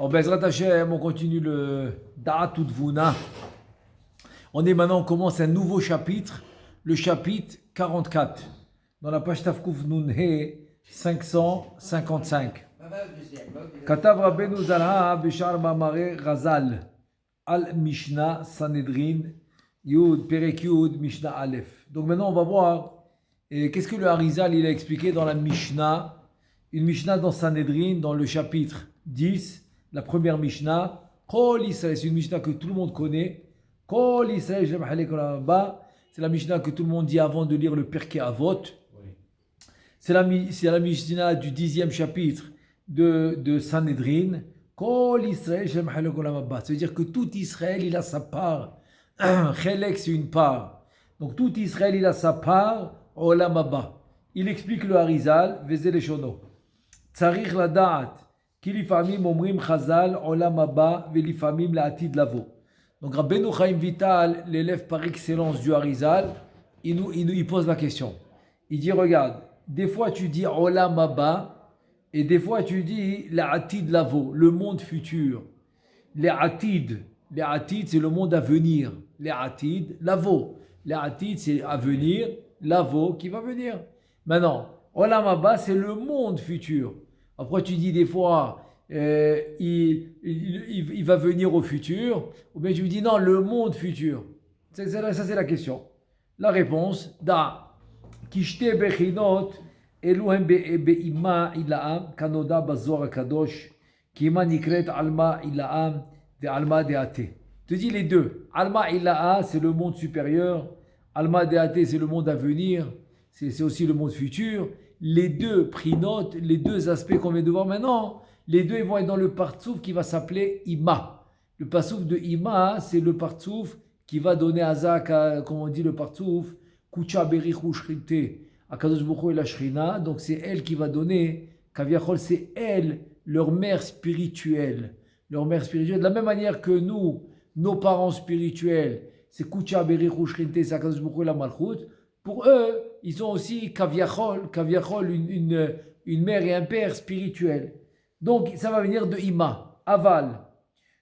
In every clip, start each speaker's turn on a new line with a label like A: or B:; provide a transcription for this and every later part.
A: Alors, Bezrat Hashem, on continue le Da'at Utvuna. On commence un nouveau chapitre, le chapitre 44, dans la page Tafkouf Nunhe 555. Katav Rabbeinu Zalha Bishar Mamare Ghazal Al Mishnah Sanhedrin Yud Perek Yud Mishnah Aleph. Donc maintenant on va voir qu'est-ce que le Harizal il a expliqué dans la Mishnah, une Mishnah dans Sanhedrin, dans le chapitre 10, la première Mishnah. Kol Israël, c'est une Mishnah que tout le monde connaît. Kol Israël, c'est la Mishnah que tout le monde dit avant de lire le Pirkei Avot. C'est la Mishnah du 10e chapitre de Sanhedrin. Kol Israël, ça veut dire que tout Israël, il a sa part. Chelek, c'est une part. Donc tout Israël, il a sa part. Olam Haba. Il explique le Harizal, Vezé Leshono. Tsarich la da'at, ki lifamim omrim chazal, Olam Haba, velifamim la'atid lavo. Donc Rabbeinu Chaim Vital, l'élève par excellence du Harizal, il pose la question. Il dit, regarde, des fois tu dis Olam Haba, et des fois tu dis la'atid lavo, le monde futur. La'atid, c'est le monde à venir. La'atid lavo. La'atid, c'est à venir. Lavo, qui va venir. Maintenant, Olam Haba, c'est le monde futur. Après, tu dis des fois, il va venir au futur, ou bien tu me dis non, le monde futur. Ça, c'est la question. La réponse, da, kishte bechinot, eluhem be'ima ilaam, kanoda bazor kadosh, kima nikret alma ilaam, de alma deate. Tu dis les deux. Alma ilaha, c'est le monde supérieur. Alma deate, c'est le monde à venir. C'est aussi le monde futur. Les deux pris note, les deux aspects qu'on vient de voir maintenant, les deux ils vont être dans le partsouf qui va s'appeler Ima. Le partsouf de Ima, c'est le partsouf qui va donner à Zak, comme on dit le partsouf, Kucha berichu shrite, Akadosh Baruch Hu et la Shrina. Donc c'est elle qui va donner, Kaviachol, c'est elle, leur mère spirituelle. Leur mère spirituelle. De la même manière que nous, nos parents spirituels, c'est Kucha berichu shrite, c'est Akadosh Baruch Hu et la Malchut. Pour eux, ils ont aussi Kaviachol, une mère et un père spirituel. Donc, ça va venir de Ima, Aval.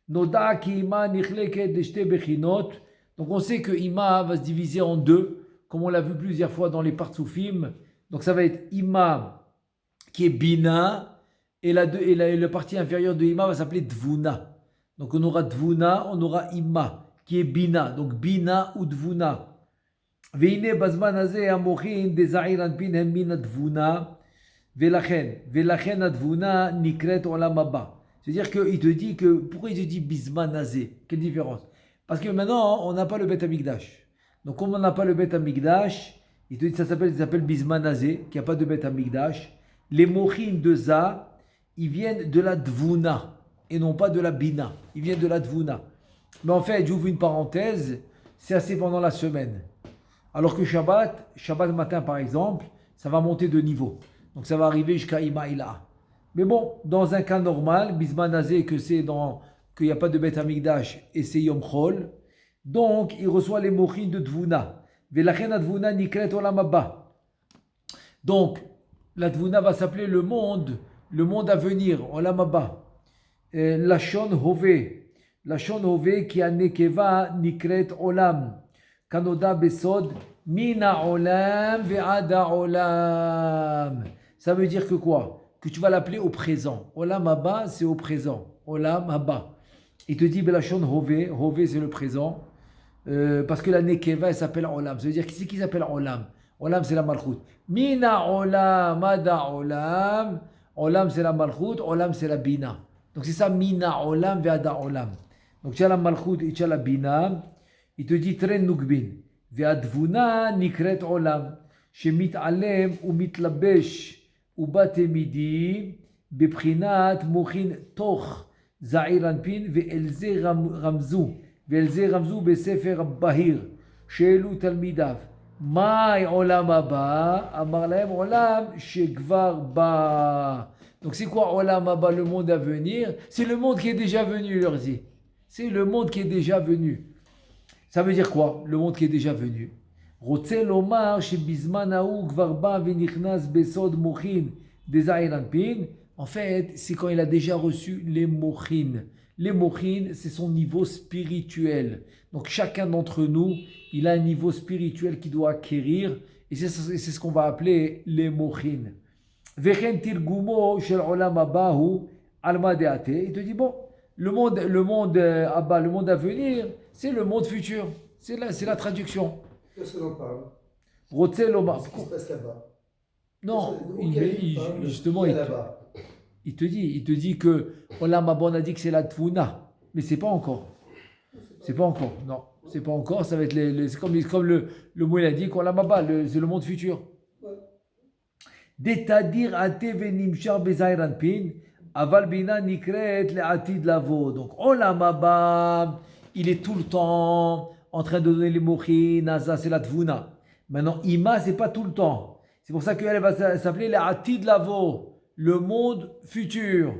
A: Noda ki Ima nichleket deshte bechinot. Donc, on sait que Ima va se diviser en deux, comme on l'a vu plusieurs fois dans les partsoufim. Donc, ça va être Ima qui est Bina, et la partie inférieure de Ima va s'appeler Dvuna. Donc, on aura Dvuna, on aura Ima, qui est Bina. Donc, Bina ou Dvuna. והנה בזמן הזה המוחין דזעיר אנפין הם מן התבונה ולכן התבונה נקראת עולם הבא. C'est-à-dire qu'il te dit que, pourquoi il te dit Bisman Nazé? Quelle différence? Parce que maintenant on n'a pas le Bet Amikdash. Donc comme on n'a pas le Bet Amikdash, il te dit ça s'appelle Bisman Nazé, qu'il n'y a pas de Bet Amikdash. Les mochines de Za, ils viennent de la Dvuna et non pas de la Bina. Ils viennent de la Dvuna. Mais en fait, j'ouvre une parenthèse, c'est assez pendant la semaine. Alors que Shabbat matin par exemple, ça va monter de niveau. Donc ça va arriver jusqu'à Ima Ila. Mais bon, dans un cas normal, Bisman Nazé, qu'il n'y a pas de Bet Amikdash et c'est Yom Chol, donc il reçoit les mochines de Dvuna. Velachen Dvuna nikret olam haba. Donc la Dvuna va s'appeler le monde à venir, olam haba. Lashon Hove qui a nekeva nikret olam. Kanoda besod mina olam ve'ada olam. Ça veut dire que quoi? Que tu vas l'appeler au présent. Olam haba, c'est au présent. Olam haba. Il te dit belashon hove. Hove, c'est le présent. Parce que la nekeva, elle s'appelle olam. Ça veut dire que c'est qui s'appelle olam? Olam, c'est la malchut. Mina olam, ada olam. Olam, c'est la malchut. Olam, c'est la bina. Donc c'est ça, mina olam ve'ada olam. Donc tu as la malchut et tu as la bina. Il te dit Tren Nukbin. Ve'advuna nikret olam. Shemit alem ou mitlabesh ou batemidi. Beprinat mochin toch. Za'ir anpin. Ve'elze ramzu. Ve'elze ramzu besefer bahir. Sheelu talmidav. Mai olam haba. Amar lahem olam shekvar ba. Donc c'est quoi olam haba, le monde à venir? C'est le monde qui est déjà venu, il leur dit. C'est le monde qui est déjà venu. Ça veut dire quoi? Le monde qui est déjà venu. רוצה לומר שבזמן ההוא כבר בא ונכנס בסוד מוחין דזעיר אנפין, En fait, c'est quand il a déjà reçu les mochin. Les mochin, c'est son niveau spirituel. Donc chacun d'entre nous, il a un niveau spirituel qu'il doit acquérir. Et c'est ce qu'on va appeler les mochin. Vechen tirgumo shel olam abahu alma deate. Il te dit, bon, le monde à venir, c'est le monde futur. C'est la traduction.
B: Qu'est-ce qu'on en parle?
A: Rotzel Omar.
B: Qu'est-ce qui se passe là-bas?
A: Non,
B: justement,
A: il te dit que Olam Haba, on a dit que c'est la Tfuna, mais c'est pas encore. C'est pas encore, non. C'est pas encore, ça va être c'est comme le mot il a dit qu'Olam Haba, c'est le monde futur. Detadir ate venimshar bezayran pin, aval bina nikret le atid lavo. Donc Olam Haba, il est tout le temps en train de donner les mochis, Naza, c'est la Tfuna. Maintenant, Ima, c'est pas tout le temps. C'est pour ça qu'elle va s'appeler la Atid Lavo, le monde futur.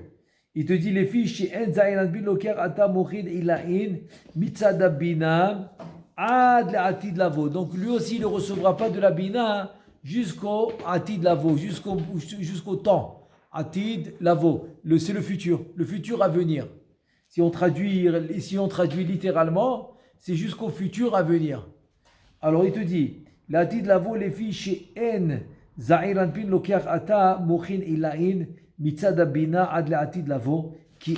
A: Il te dit les filles chez Enzaïran Biloker Ata Mochin Ilain Mitzada Bina Ad la Atid Lavo. Donc lui aussi, il ne recevra pas de la Bina jusqu'au Atid Lavo, jusqu'au temps. Atid Lavo, c'est le futur à venir. Si on traduit littéralement, c'est jusqu'au futur à venir. Alors il te dit, l'atid lavo les filles chez En Za'iran pin lokiach ata mochin ilain mitzad bina ad l'atid lavo ki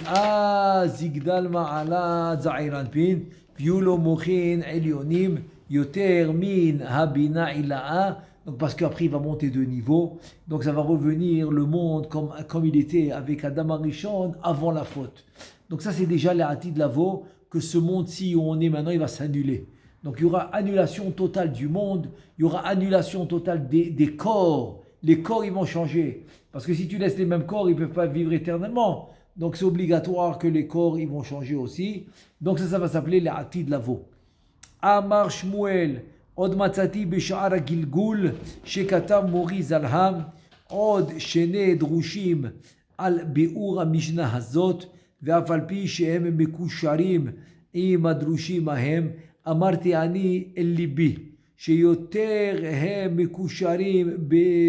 A: zigdal ma'ala Za'iran pin piulo mochin elionim yoter min habina ila'a. Donc parce qu'après il va monter de niveau, donc ça va revenir le monde comme il était avec Adam Arishon avant la faute. Donc ça c'est déjà l'atid lavo, que ce monde-ci où on est maintenant il va s'annuler. Donc il y aura annulation totale du monde, il y aura annulation totale des corps. Les corps, ils vont changer. Parce que si tu laisses les mêmes corps, ils ne peuvent pas vivre éternellement. Donc c'est obligatoire que les corps, ils vont changer aussi. Donc ça va s'appeler la Atid Lavo. Amar Shmuel, Od Matzati Besha'ar Gilgul, Shekatam Mori Zalham, Od Shene Drushim, Al Beur Mishnah Hazot, Ve'afalpi Shehem Mekusharim, Im Adrushim Ahem, אמרתי אני אל ליבי שיותר הם מקושרים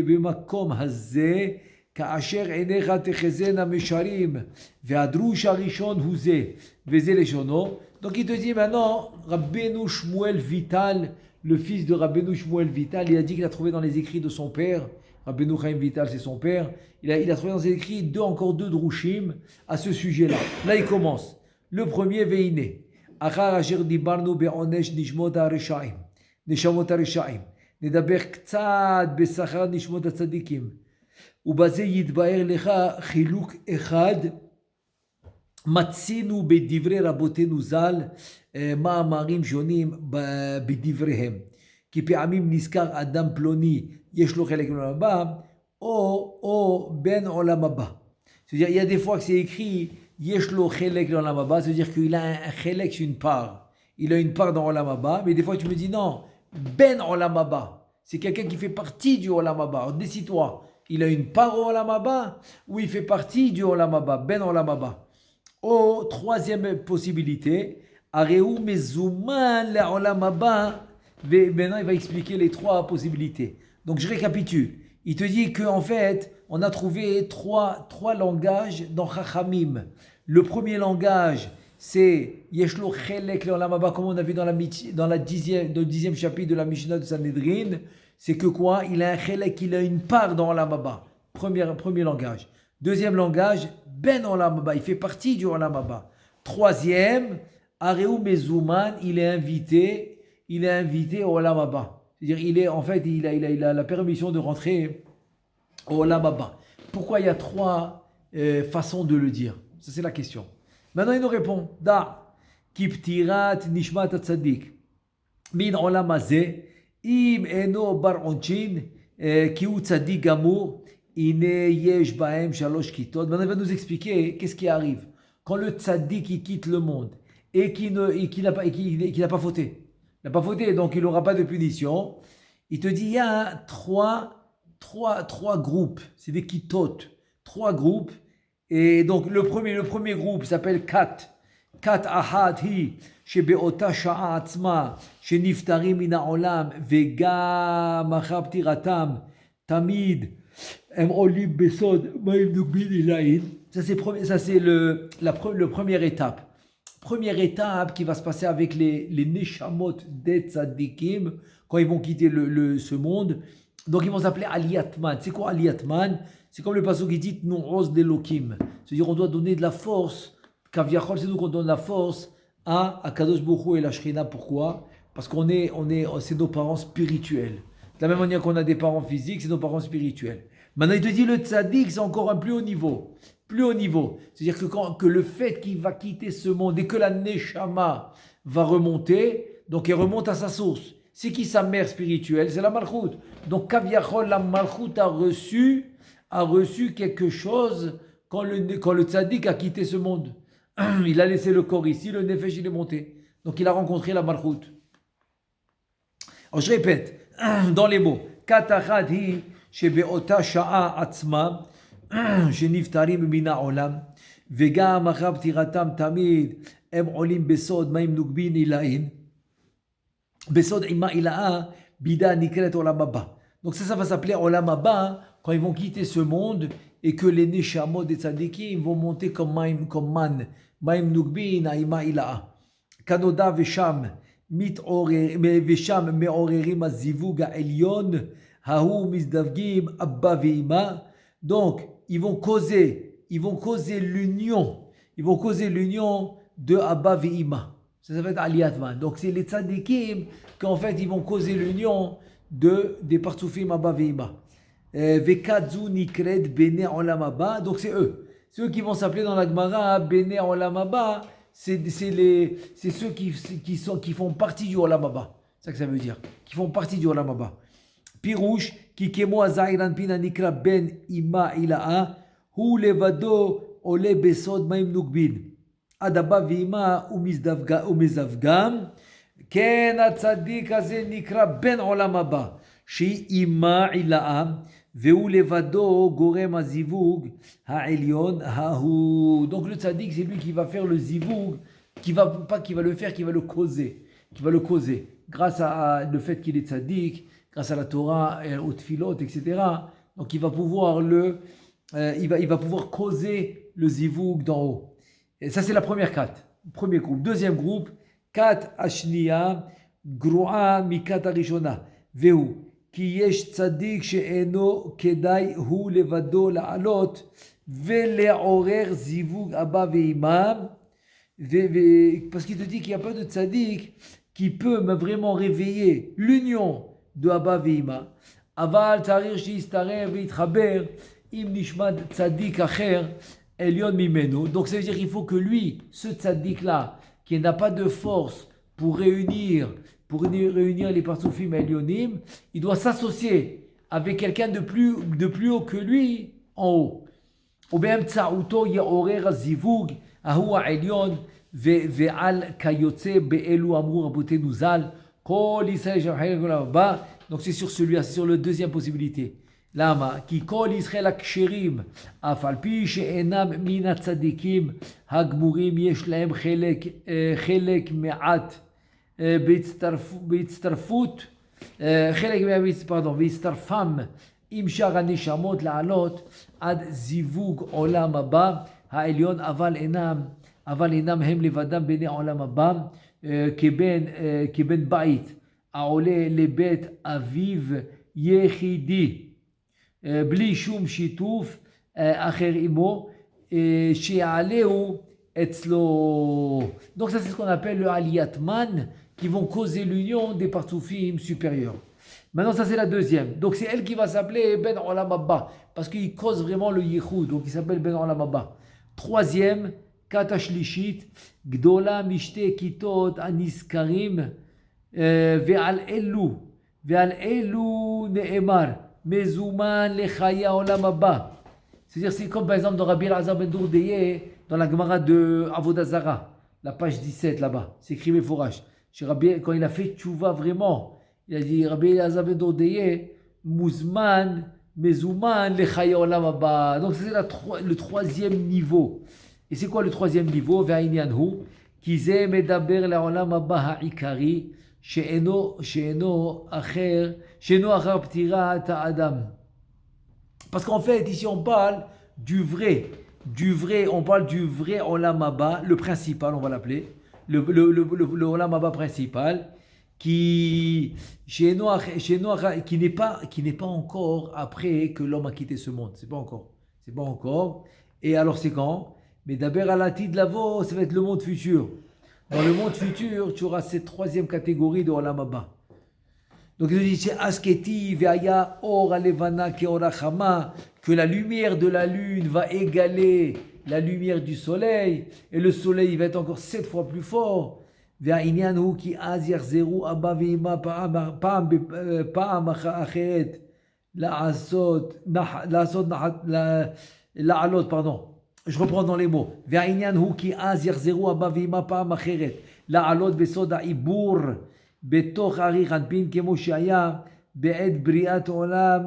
A: במקום הזה כאשר עיניך תחזינה משרים והדרוש הראשון הוא זה וזה לשונו. Donc il te dit maintenant Rabbeinu Shmuel Vital, le fils de Rabbeinu Shmuel Vital, il a dit qu'il a trouvé dans les écrits de son père, Rabbeinu Chaim Vital c'est son père, il a trouvé dans ses écrits encore deux drushim à ce sujet-là. Là il commence. Le premier Veine אחר אשר דיברנו בעונש נשמות הרשעים, נדבר קצת בשכר נשמות הצדיקים, ובזה יתבהר לך חילוק אחד, מצינו בדברי רבותינו ז"ל מאמרים שונים בדבריהם, כי פעמים נזכר אדם פלוני יש לו חלק מעולם הבא, או בן עולם הבא. C'est-à-dire, il y a des fois que c'est écrit Yeshlo Chelek dans Olam Haba, c'est-à-dire qu'il a un Chelek, une part. Il a une part dans Olam Haba, mais des fois tu me dis non, Ben Olam Haba, c'est quelqu'un qui fait partie du Olam Haba. Décide-toi, il a une part au Olam Haba ou il fait partie du Olam Haba, Ben Olam Haba. Troisième possibilité, Areu Mezouman le Olam Haba. Maintenant il va expliquer les trois possibilités. Donc je récapitule. Il te dit qu'en fait, on a trouvé trois langages dans Chachamim. Le premier langage, c'est Yeshlo Chelek Le'olam Haba, comme on a vu dans le 10e chapitre de la Mishnah de Sanhedrin. C'est que quoi? Il a un Chelek, il a une part dans Olam Haba. Premier langage. Deuxième langage, Ben Olam Haba, il fait partie du Olam Haba. Troisième, Areu Mezouman, il est invité au Olam Haba. C'est-à-dire, il a la permission de rentrer au Olam Haba. Pourquoi il y a trois façons de le dire? Ça, c'est la question. Maintenant, il nous répond Da, Kiptirat Nishmat Tzadik, Min Olam Hazeh, Im Eno Bar Onchin, Kiu Tzadik Gamour, Ine Yesh Bahem Shalosh Kitot. Maintenant, il va nous expliquer qu'est-ce qui arrive quand le Tzadik il quitte le monde et qu'il n'a pas fauté. Il n'a pas fauté, donc il n'aura pas de punition. Il te dit, il y a trois groupes, c'est des kitot, trois groupes. Et donc le premier groupe s'appelle Kat. Kat Ahad hi, shebe'ota sha'a atzma, sheniftarim min ha'olam, vegam achab tiratam, tamid, Ça c'est le première étape. Première étape qui va se passer avec les Neshamot des Tzadikim quand ils vont quitter ce monde. Donc ils vont s'appeler Aliyatman. C'est quoi Aliyatman? C'est comme le passage qui dit Nu'oz d'Elokim. C'est-à-dire on doit donner de la force. Kaviachol, c'est nous qu'on donne la force à Kadosh Baruch Hu et la Shrina. Pourquoi? Parce c'est nos parents spirituels. De la même manière qu'on a des parents physiques, c'est nos parents spirituels. Maintenant, il te dit le tzaddik, c'est encore un plus haut niveau. Plus haut niveau. C'est-à-dire que le fait qu'il va quitter ce monde et que la neshama va remonter, donc elle remonte à sa source. C'est qui sa mère spirituelle? C'est la malchoute. Donc, Kaviachol, la malchoute a reçu quelque chose quand le tzaddik a quitté ce monde. Il a laissé le corps ici, le nefesh il est monté. Donc, il a rencontré la malchoute. Alors, je répète, dans les mots, Katachad hi shebe'ota sha'a atzma שנפטרים מן העולם וגם אחר פטירתם תמיד הם עולים בסוד מים נוגבין עילאין בסוד עימה עילאה בידה נקראת עולם הבא. Donc ça va s'appeler עולם הבא quand ils vont quitter ce monde et que les neshamot des tzadikim vont monter comme man מים נוגבין עימה עילאה כנודע ושם מעוררים הזיווג העליון ההוא מזדווגים אבא ואמא. Donc ils vont causer l'union de Abba Ve'ima. Ça s'appelle Aliyatman. Donc c'est les tzadikim qu'en fait ils vont causer l'union des partsoufim Abba Ve'ima. Vekadzu nikred bene olam haba. Donc c'est eux qui vont s'appeler dans la Gemara bene olam haba. C'est ceux qui font partie du olam haba. C'est ça que ça veut dire. Qui font partie du olam haba. Pirouche, qui kemo azairan pina nikra ben ima ila'a, hu levado ole besod maim nugbin. Adaba vima umizavgam, ken atzadik הזה נקרא בן עולם הבא, שהיא אימה עילאה, והוא לבדו גורם הזיווג העליון ההוא. Donc le tzaddik, c'est lui qui va faire le zivug, qui va le causer. Grâce à le fait qu'il est tzaddik, grâce à la Torah, aux tfilot, etc. Donc il va pouvoir il va pouvoir causer le zivug d'en haut. Et ça c'est la première kat. Premier groupe. Deuxième groupe, kat ashniya grua mikat arishona vehu ki yesh tzadik she'eno kedai hu levado la'alot ve'le'orer zivug abba ve'imam. Parce qu'il te dit qu'il n'y a pas de tzaddik qui peut vraiment réveiller l'union de Abba Ve'ima. Aval tarir shistarev ve'itchaber im nishmat tzadik acher elyon mimeno. Donc ça veut dire qu'il faut que lui, ce tzaddik là, qui n'a pas de force pour réunir les partsoufim elyonim, il doit s'associer avec quelqu'un de plus haut que lui en haut. ובאמצעותו יעורר הזיווג ההוא העליון ועל כיוצא באלו אמרו רבותינו ז"ל כל ישראל שחלק לעולם הבא. Donc c'est sur celui-là, c'est sur la deuxième possibilité. למה? כי כל ישראל הכשרים אף על פי שאינם מן הצדיקים הגמורים יש להם חלק מעט בהצטרפות והצטרפם עם שאר הנשמות לעלות עד זיווג עולם הבא העליון, אבל אינם הם לבדם בני עולם הבא כבן בית העולה לבית אביו יחידי בלי שום שיתוף אחר עמו שיעלהו אצלו. Donc ça c'est ce qu'on appelle le aliyatman, qui vont causer l'union des partsoufim supérieurs. Maintenant, ça c'est la deuxième. Donc c'est elle qui va s'appeler Ben Olam Abba, parce qu'il cause vraiment le yichud, donc il s'appelle Ben Olam Abba. Troisième, Kata Shlishit, Gdola Mishte Kitot Aniskarim, Ve'al Elu Ne'emar, Mezuman Lechaya Olam Abba. C'est-à-dire, c'est comme par exemple dans Rabbi Elazar ben Dourdeye, dans la Gemara de Avodah Zara, la page 17 là-bas, c'est écrit Meforash. Quand il a fait tchouva vraiment, il a dit Rabbi Elazar ben Dourdeye, Muzman, Mezuman, Lechaya Olam Abba. Donc c'est le troisième niveau. Et c'est quoi le troisième niveau? Ve'inyanhu, Kize Medaber La'olam Abba Ha'ikari, She'eno Achar Ptirat Adam. Parce qu'en fait, ici, on parle du vrai, on parle du vrai Olam Haba, le principal, on va l'appeler, le Olam Haba principal, qui, qui n'est pas encore après que l'homme a quitté ce monde. C'est pas encore. Et alors, c'est quand? Mais d'abord, à la de l'avo, ça va être le monde futur. Dans le monde futur, tu auras cette troisième catégorie de Olam Haba. Donc il dit Asketi ve'aya or alevana keorachama, que la lumière de la lune va égaler la lumière du soleil, et le soleil va être encore 7 fois plus fort. Ve'inyan hu ki az yarzeru abba ve'ima pa'am acheret la'asot la'alot, pardon. Je reprends dans les mots. Ve'inyan hu ki az yarzeru abba ve'ima pa'am acheret la'alot besod ha'ibur בתוך אריך אנפין כמו שהיה בעת בריאת עולם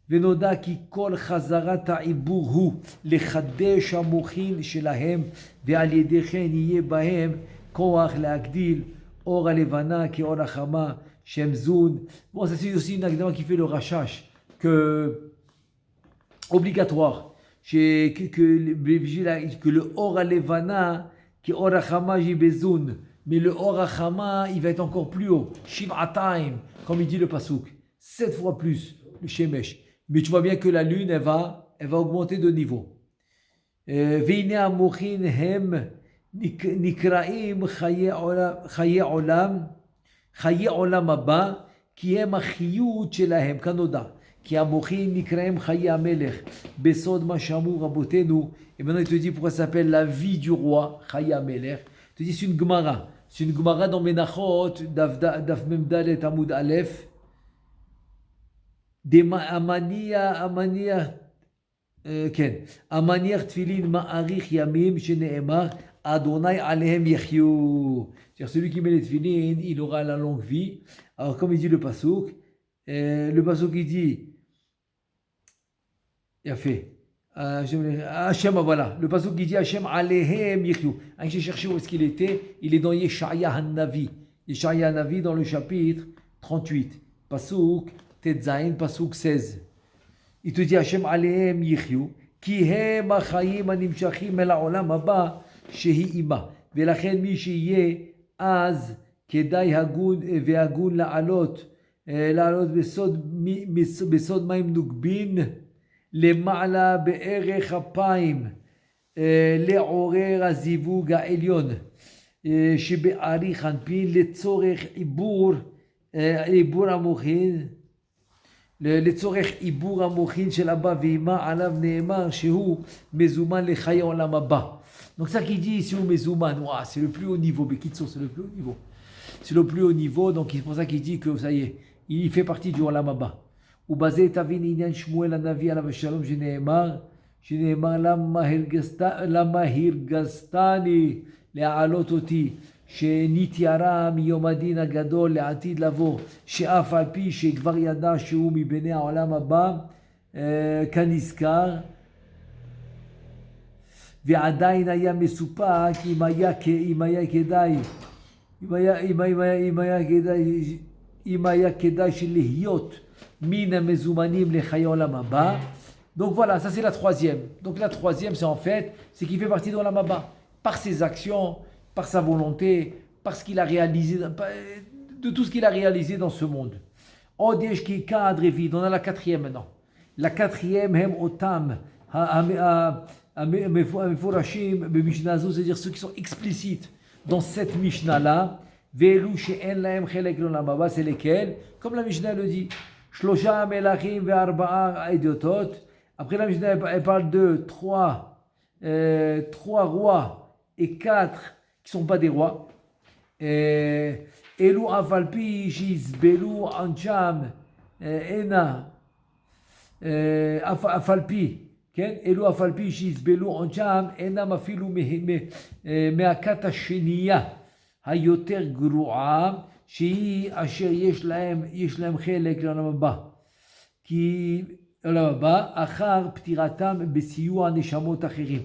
A: ונודע כי כל חזרת העיבור הוא לחדש המוחין שלהם ועל ידי כן יהיה בהם כוח להגדיל אור הלבנה כאור החמה שם זון. Bon, ça c'est aussi une akdama qui fait le rachash que obligatoire que le or alevana qui orachama jibezoun, mais le orachama il va être encore plus haut, shiv'ataim, comme il dit le pasouk, 7 fois plus le shemesh. Mais tu vois bien que la lune elle va augmenter de niveau. Veine amochin hem nikraim chaye olam haba ki hem achiyut shelahem kanoda. Qui amochin nikraim chaye amelech besod ma shamu rabotenu. Et maintenant il te dit pourquoi ça s'appelle la vie du roi, chaye amelech. Il te dit c'est une gemara dans Menachot daf mem dalet amud alef. Amaniach tfilin ma'arich yamim shene'emar Adonai alehem yechyu. C'est-à-dire celui qui met les tfilin, il aura la longue vie. Alors comme il dit le pasouk il dit il a fait Hachem, voilà. Le pasuk qui dit Hachem alehem yichyu. J'ai cherché où est-ce qu'il était. Il est dans Yeshaya Hanavi. Yeshaya Hanavi dans le chapitre 38. Pasuk Tetzain, pasuk 16. Il te dit Hachem alehem yichyu. Ki hem achayim animshachim el ha'olam haba shehi ima. Velachen mi sheyeh az kedai hagun ve'hagun la'alot besod maim nugbin. למעלה בערך אפיים לעורר הזיווג העליון שבעריך אנפין לצורך עיבור המוחין לצורך עיבור המוחין של אבא ואמא עליו נאמר שהוא מזומן לחיי עולם הבא. Donc ça qui dit ici, mezouman, c'est le plus haut niveau, Bekitso, c'est le plus haut niveau. C'est le plus haut niveau, donc c'est pour ça qu'il dit que ça y est, il fait partie du עולם הבא. ובזה תבין עניין שמואל הנביא עליו השלום שנאמר למה הרגזתני להעלות אותי שנתיירא מיום הדין הגדול לעתיד לבוא שאף על פי שכבר ידע שהוא מבני העולם הבא כנזכר ועדיין היה מסופק אם היה כדאי שלהיות Mina mezumanim le chayolam haba. Donc voilà, ça c'est la troisième. Donc la troisième, c'est en fait, c'est qu'il fait partie de l'olam haba par ses actions, par sa volonté, par ce qu'il a réalisé, de tout ce qu'il a réalisé dans ce monde. Odesh ki kadre vid. On a la quatrième maintenant. La quatrième, hem otam mefurashim b'mishnah, c'est-à-dire ceux qui sont explicites dans cette mishnah là. Velu she'en lahem chelek l'olam haba, c'est lesquels? Comme la mishnah le dit. Shlosha melachim ve'arba'a idiotot. Après la Mishnah, elle parle de trois rois et 4 qui ne sont pas des rois. Elu afalpi shizbelu ancham ena afalpi. Elu afalpi shizbelu ancham ena mafilu me'akat hasheniya hayoter gru'a. שהיא אשר יש להם חלק לעולם הבא. כי לעולם הבא, אחר פטירתם בסיוע נשמות אחרים.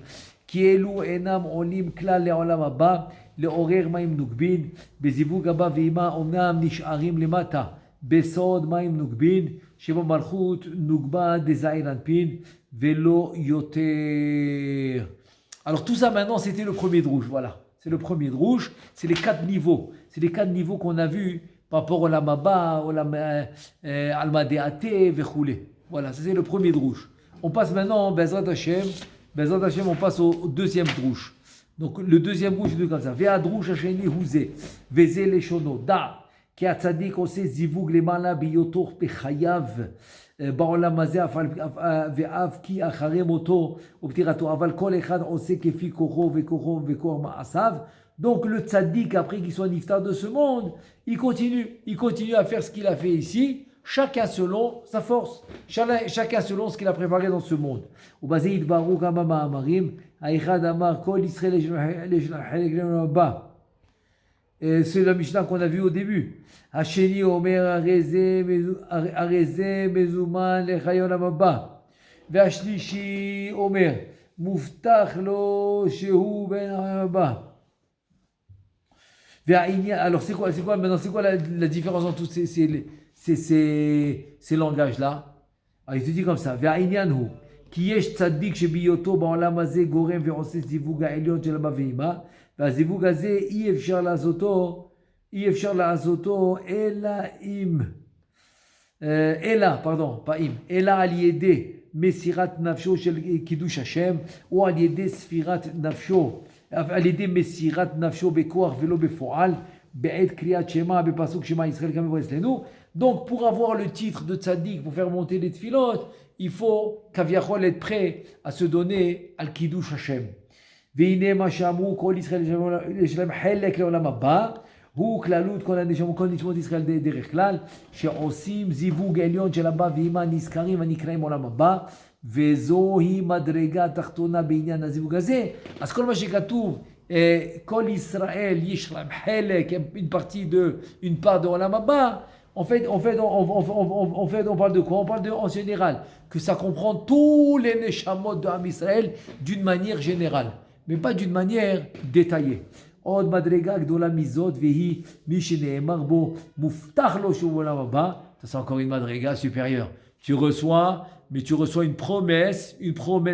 A: כי אלו אינם עולים כלל לעולם הבא, לעורר מים נוגבין, בזיווג הבא ואימה אומנם נשארים למטה, בסוד מים נוגבין, שבו מלכות נוגבה דזעיר אנפין, ולא יותר. Alors tout ça maintenant, c'était le premier drouche, voilà. C'est le premier drouche, c'est les 4 niveaux. C'est les 4 niveaux qu'on a vus par rapport au lamaba, au almadeate, vechoulé. Voilà, ça c'est le premier drouche. On passe maintenant, Bezrat Hashem, on passe au deuxième drouche. Donc le deuxième drouche, c'est comme ça. Vea drouche hacheni houze, veze leshono, da, ki atzadik ose zivug lemala biyotor pechayav, בעולם הזה, ואף כי אחרי מותו ופטירתו, אבל כל אחד עושה כפי כוחו וכוח מעשיו. Donc le tzaddik, après qu'il soit niftar de ce monde, il continue à faire ce qu'il a fait ici, chacun selon sa force, chacun selon ce qu'il a préparé dans ce monde. ובזה יתבררו כמה מאמרים, האחד אמר כל ישראל יש לה חלק לבא. C'est la Mishnah qu'on a vu au début. Hacheni Omer Areze Mezuman Lechayon Abba. Vashlishi Omer Muftach Lo Shehu Ben Abba. Alors c'est quoi maintenant, c'est quoi la différence entre tous ces langages-là? Alors il te dit comme ça. Ve'inyanhu ki yesh tzaddik shebiyoto ba'olam hazeh gorem ve'oseh zivug ha'elyon shel Abba ve'ima. והזיווג הזה אי אפשר לעשותו אלא על ידי מסירת נפשו של קידוש השם, או על ידי ספירת נפשו, על ידי מסירת נפשו בכוח ולא בפועל, בעת קריאת שמע, בפסוק שמע ישראל כמבוא אצלנו. Donc pour avoir le titre de tzaddik, pour faire monter les tfilotes, il faut כביכול être prêt à se donner al קידוש השם. והנה מה שאמרו כל ישראל יש להם חלק לעולם הבא, הוא כללות כל הנשמות, כל נשמות ישראל דרך כלל, שעושים זיווג עליון של הבא ואימה נזכרים ונקראים עולם הבא, וזוהי מדרגה תחתונה בעניין הזיווג הזה. אז כל מה שכתוב, כל ישראל יש להם חלק, une part de עולם הבא, on parle de quoi? On parle en général, que ça comprend tous les neshamot de Am Israël d'une manière générale, mais pas d'une manière détaillée. עוד מדרגה גדולה מזאת, והיא מי שנאמר בו, מובטח לו שהוא עולם הבא. Ça c'est encore une madrega supérieure. Tu reçois une promesse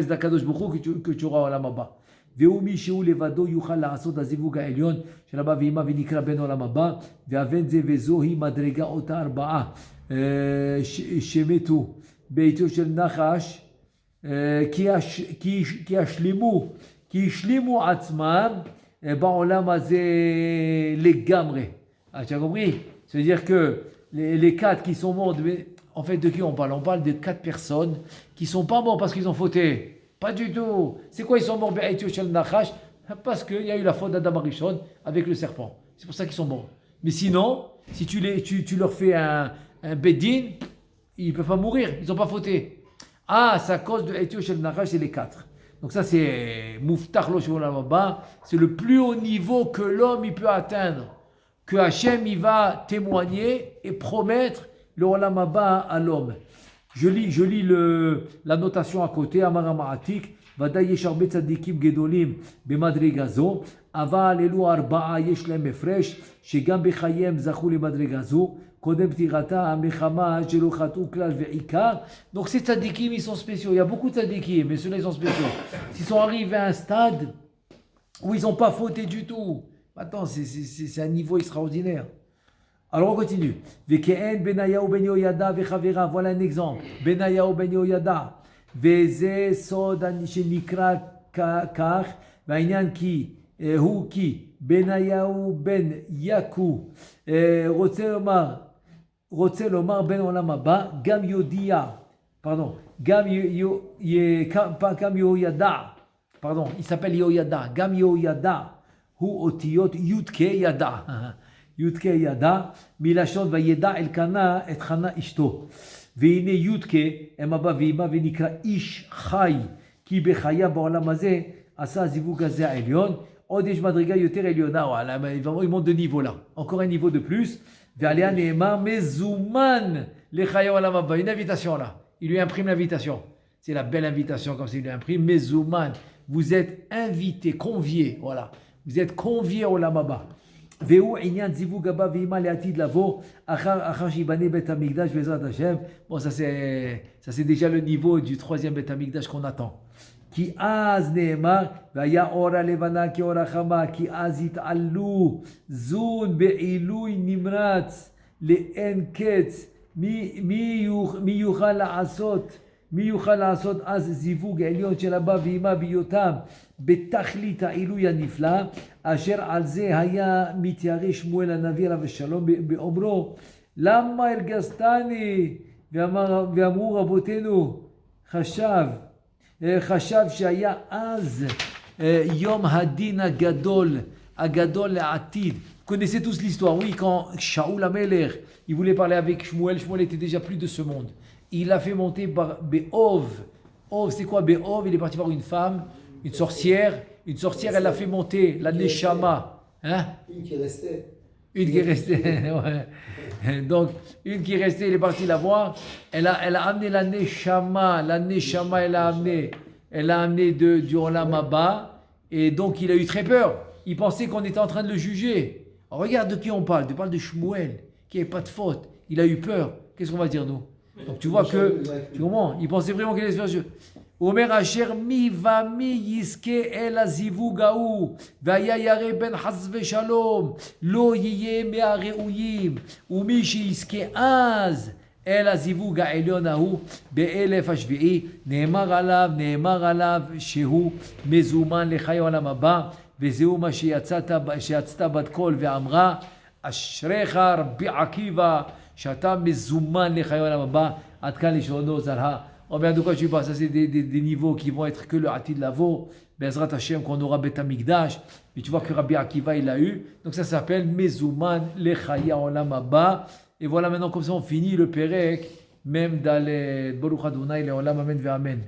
A: d'Akadosh Baruch Hu que tu auras עולם הבא. והוא מי שהוא לבדו יוכל לעשות הזיווג העליון של אבא ואמא ונקרא בן עולם הבא, והבן זה וזוהי מדרגה אותה 4 שמתו בעיתו של נחש, כי השלימו עצמם בעולם הזה לגמרי. Tu as compris? C'est-à-dire que les 4 qui sont morts, en fait de qui on parle? On parle de 4 personnes qui ne sont pas morts parce qu'ils ont fauté. Pas du tout. C'est quoi ils sont morts? Parce qu'il y a eu la faute d'Adam Arishon avec le serpent. C'est pour ça qu'ils sont morts. Mais sinon, si tu leur fais un bedin, ils ne peuvent pas mourir. Ils n'ont pas fauté. Ah, c'est à cause de Eitiou Shel Nachash, c'est les 4. Donc ça c'est Muftach Lo Shulam Abba. C'est le plus haut niveau que l'homme il peut atteindre. Que Hachem il va témoigner et promettre le Olam Abba à l'homme. Je lis la notation à côté, Amar Ma'atik, ודאי יש הרבה צדיקים גדולים במדרגה זו, אבל אלו 4 יש להם הפרש, שגם בחייהם זכו למדרגה זו, קודם פטירתה, מחמה שלא חטאו כלל ועיקר. Donc ces tzadikim, ils sont spéciaux. Il y a beaucoup de tzadikim, mais ceux-là, ils sont spéciaux. S'ils sont arrivés à un stade où ils n'ont pas fauté du tout, maintenant, c'est un niveau extraordinaire. Alors on continue. Veke'en Benayahu ben Yoyada vechavera. Voilà un exemple. Benayahu ben Yoyada. Veze sod shenikra kach. Va'inyan ki hu ki Benayahu ben Yaku. רוצה לומר בין עולם הבא, גם יודיע, גם יהוידע, il s'appelle יהוידע, גם יהוידע, הוא אותיות יודקה ידע. יודקה ידע, מלשון וידע אלקנה את חנה אשתו. והנה יודקה, הם אבא ואמא ונקרא איש חי, כי בחיה בעולם הזה עשה הזיווג הזה העליון. עוד יש מדרגה יותר עליונה, il monte de niveau là, encore un niveau de plus. ועליה נאמר מזומן לחיי עולם הבא. Une invitation là, il lui imprime l'invitation. C'est la belle invitation comme ça, il lui imprime mezouman. Vous êtes invité, convié, voilà. Vous êtes convié au Olam Haba. Bon, ça c'est déjà le niveau du troisième Beth Amikdash qu'on attend. Ki az neemar, vaya ora levana ki ora chama, ki az itallu, zun be'ilui nimratz, le'en ketz, mi yuchal לעשות אז זיווג עליון של אבא ואמא בהיותם בתכלית העילוי הנפלא, אשר על זה היה מתיירא שמואל הנביא עליו השלום באומרו, למה הרגזתני? ואמרו רבותינו, חשב שהיה אז יום הדין הגדול לעתיד. Vous connaissez tous l'histoire, oui, quand Shaoul Amelech, il voulait parler avec Shmuel, Shmuel était déjà plus de ce monde. Il l'a fait monter par Be'ov. Ov, c'est quoi Be'ov? Il est parti voir une femme, une sorcière, elle l'a fait monter, la Neshama. Hein?
B: Une qui est restée.
A: Une qui est restée, ouais. Donc, une qui est restée, il est parti la voir. Elle a amené la Neshama, elle a amené du Olam Haba, et donc il a eu très peur. Il pensait qu'on était en train de le juger. Alors, regarde de qui on parle. On parle de Shmuel, qui n'avait pas de faute. Il a eu peur. Qu'est-ce qu'on va dire nous? Donc tu vois que, tu comprends? Il pensait vraiment qu'il allait se faire jeu. Omer asher mi va mi yiske el azivug hahu, vaya yare ben chas v'shalom, lo yiyeh me'areuyim, ומי שיזכה אז אל הזיווג העליון ההוא באלף השביעי, נאמר עליו שהוא מזומן לחיי העולם הבא, וזהו מה שיצאת בת קול ואמרה, אשריך רבי עקיבא, שאתה מזומן לחיי העולם הבא, עד כאן לשונו זרעה. Oh, bien, de quoi tu parles? Ça, c'est des niveaux qui vont être que le Atid Lavo, Bezrat Hashem, qu'on aura Bet Amikdash. Mais tu vois que Rabbi Akiva, il l'a eu. Donc, ça s'appelle Mezouman Lechaya Olam Haba. Et voilà, maintenant, comme ça, on finit le Perek, même dans les Baruch Adonai, les Olam Amen ve Amen.